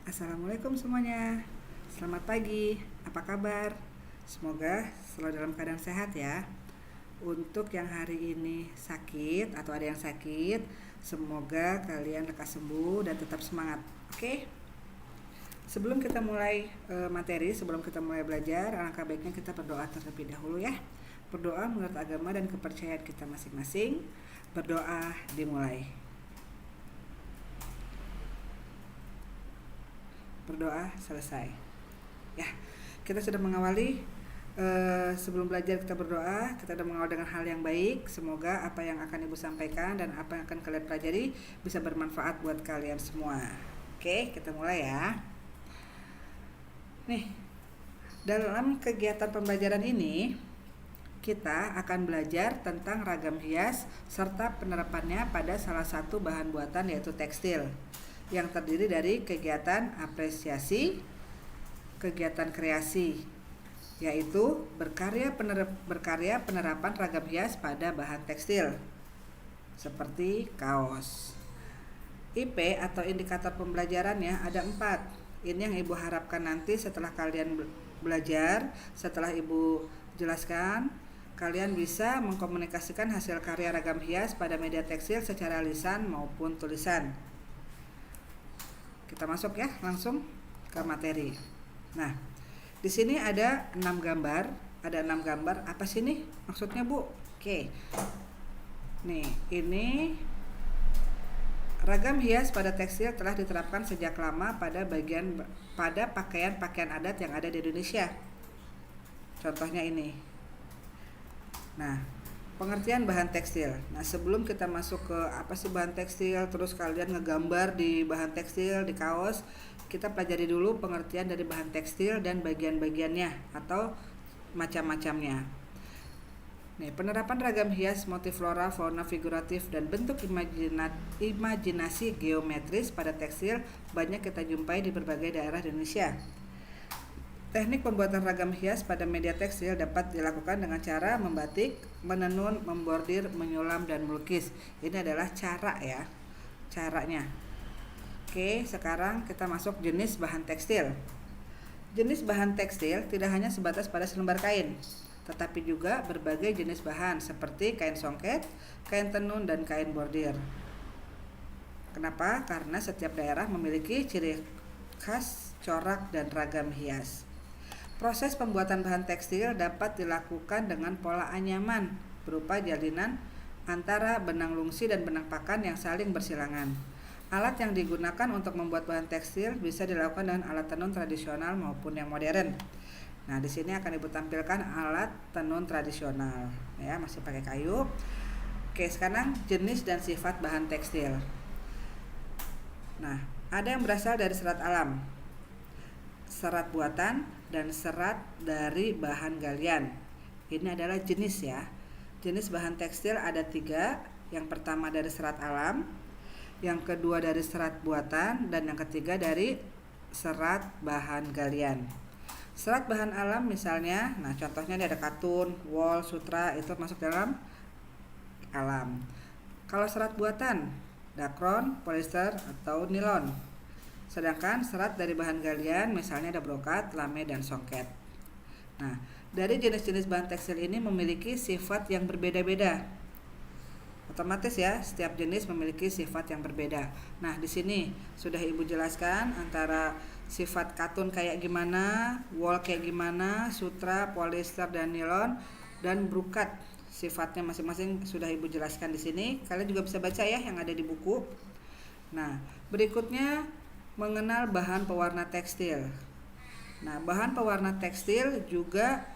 Assalamualaikum semuanya. Selamat pagi. Apa kabar? Semoga selalu dalam keadaan sehat ya. Untuk yang hari ini sakit atau ada yang sakit, semoga kalian lekas sembuh dan tetap semangat. Oke? Sebelum kita mulai materi, sebelum kita mulai belajar, alangkah baiknya kita berdoa terlebih dahulu ya. Berdoa menurut agama dan kepercayaan kita masing-masing. Berdoa dimulai. Berdoa selesai ya. Kita sudah mengawali sebelum belajar kita berdoa, kita sudah mengawal dengan hal yang baik. Semoga apa yang akan ibu sampaikan dan apa yang akan kalian pelajari bisa bermanfaat buat kalian semua. Oke, kita mulai ya. Nih, dalam kegiatan pembelajaran ini kita akan belajar tentang ragam hias serta penerapannya pada salah satu bahan buatan yaitu tekstil, yang terdiri dari kegiatan apresiasi, kegiatan kreasi, yaitu berkarya penerapan ragam hias pada bahan tekstil seperti kaos. IP atau indikator pembelajarannya ada 4. Ini yang ibu harapkan nanti setelah kalian belajar, setelah ibu jelaskan, kalian bisa mengkomunikasikan hasil karya ragam hias pada media tekstil secara lisan maupun tulisan. Kita masuk ya langsung ke materi. Nah, di sini ada 6 gambar. Ada 6 gambar. Apa sih nih maksudnya, Bu? Oke. Nih, ini ragam hias pada tekstil telah diterapkan sejak lama pada pakaian-pakaian adat yang ada di Indonesia. Contohnya ini. Nah, pengertian bahan tekstil. Nah, sebelum kita masuk ke apa sih bahan tekstil, terus kalian ngegambar di bahan tekstil, di kaos, kita pelajari dulu pengertian dari bahan tekstil dan bagian-bagiannya atau macam-macamnya. Nih, penerapan ragam hias motif floral, fauna figuratif dan bentuk imajinasi geometris pada tekstil banyak kita jumpai di berbagai daerah di Indonesia. Teknik pembuatan ragam hias pada media tekstil dapat dilakukan dengan cara membatik, menenun, membordir, menyulam, dan melukis. Ini adalah cara ya, caranya. Oke, sekarang kita masuk jenis bahan tekstil. Jenis bahan tekstil tidak hanya sebatas pada selembar kain, tetapi juga berbagai jenis bahan seperti kain songket, kain tenun, dan kain bordir. Kenapa? Karena setiap daerah memiliki ciri khas, corak, dan ragam hias. Proses pembuatan bahan tekstil dapat dilakukan dengan pola anyaman berupa jalinan antara benang lungsi dan benang pakan yang saling bersilangan. Alat yang digunakan untuk membuat bahan tekstil bisa dilakukan dengan alat tenun tradisional maupun yang modern. Nah, di sini akan ibu tampilkan alat tenun tradisional, ya, masih pakai kayu. Oke, sekarang jenis dan sifat bahan tekstil. Nah, ada yang berasal dari serat alam, serat buatan, dan serat dari bahan galian. Ini adalah jenis ya. Jenis bahan tekstil ada 3. Yang pertama dari serat alam, yang kedua dari serat buatan, dan yang ketiga dari serat bahan galian. Serat bahan alam misalnya, nah contohnya ini ada katun, wol, sutra, itu masuk dalam alam. Kalau serat buatan, dakron, polyester, atau nilon. Sedangkan serat dari bahan galian misalnya ada brokat, lame, dan songket. Nah, dari jenis-jenis bahan tekstil ini memiliki sifat yang berbeda-beda. Otomatis ya, setiap jenis memiliki sifat yang berbeda. Nah, di sini sudah ibu jelaskan antara sifat katun kayak gimana, wol kayak gimana, sutra, polyester, dan nilon, dan brokat. Sifatnya masing-masing sudah ibu jelaskan di sini. Kalian juga bisa baca ya yang ada di buku. Nah, berikutnya mengenal bahan pewarna tekstil. Nah, bahan pewarna tekstil juga,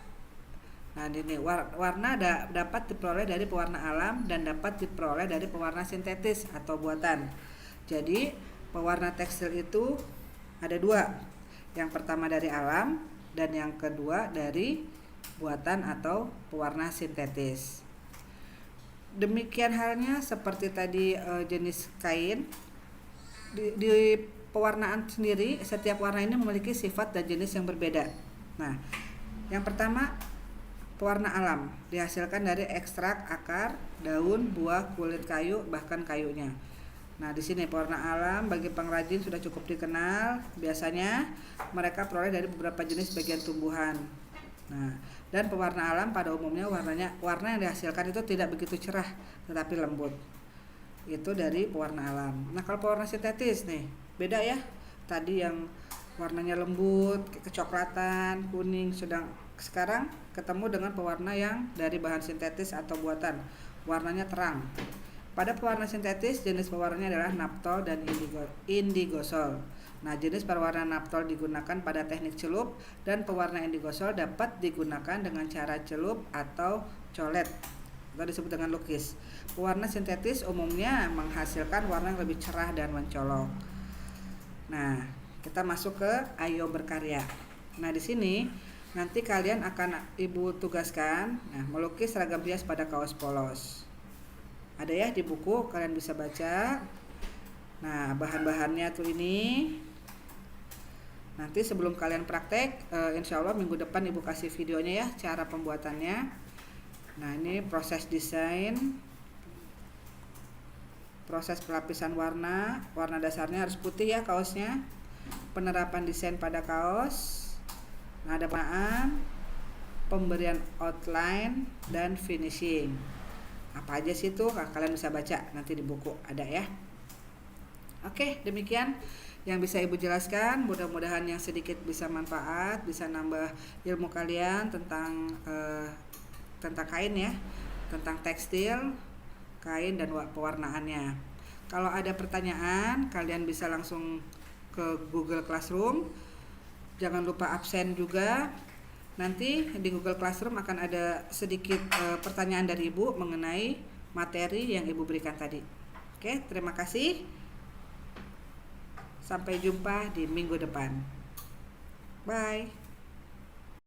nah ini warna dapat diperoleh dari pewarna alam dan dapat diperoleh dari pewarna sintetis atau buatan. Jadi, pewarna tekstil itu ada 2. Yang pertama dari alam dan yang kedua dari buatan atau pewarna sintetis. Demikian halnya seperti tadi jenis kain. Di pewarnaan sendiri, setiap warna ini memiliki sifat dan jenis yang berbeda. Nah, yang pertama, pewarna alam dihasilkan dari ekstrak akar, daun, buah, kulit kayu, bahkan kayunya. Nah, di sini pewarna alam bagi pengrajin sudah cukup dikenal. Biasanya mereka peroleh dari beberapa jenis bagian tumbuhan. Nah, dan pewarna alam pada umumnya warna yang dihasilkan itu tidak begitu cerah, tetapi lembut. Itu dari pewarna alam. Nah, kalau pewarna sintetis nih, beda ya. Tadi yang warnanya lembut, kecoklatan, kuning, sedang sekarang ketemu dengan pewarna yang dari bahan sintetis atau buatan. Warnanya terang. Pada pewarna sintetis, jenis pewarnanya adalah naphtol dan indigosol. Nah, jenis pewarna naphtol digunakan pada teknik celup dan pewarna indigosol dapat digunakan dengan cara celup atau colet atau disebut dengan lukis. Pewarna sintetis umumnya menghasilkan warna yang lebih cerah dan mencolok. Nah, kita masuk ke Ayo Berkarya. Nah, di sini nanti kalian akan Ibu tugaskan melukis seragam hias pada kaos polos. Ada ya di buku, kalian bisa baca. Nah, bahan-bahannya tuh ini. Nanti sebelum kalian praktek, insya Allah minggu depan Ibu kasih videonya ya, cara pembuatannya. Nah, ini proses desain, proses pelapisan warna dasarnya harus putih ya kaosnya. Penerapan desain pada kaos. Nah, ada penaan, pemberian outline, dan finishing. Apa aja sih itu? Kalian bisa baca nanti di buku ada ya. Oke, demikian yang bisa Ibu jelaskan. Mudah-mudahan yang sedikit bisa manfaat, bisa nambah ilmu kalian tentang kain ya, tentang tekstil, kain dan pewarnaannya. Kalau ada pertanyaan, kalian bisa langsung ke Google Classroom. Jangan lupa absen juga. Nanti di Google Classroom akan ada sedikit pertanyaan dari Ibu mengenai materi yang Ibu berikan tadi. Oke, terima kasih. Sampai jumpa di minggu depan. Bye.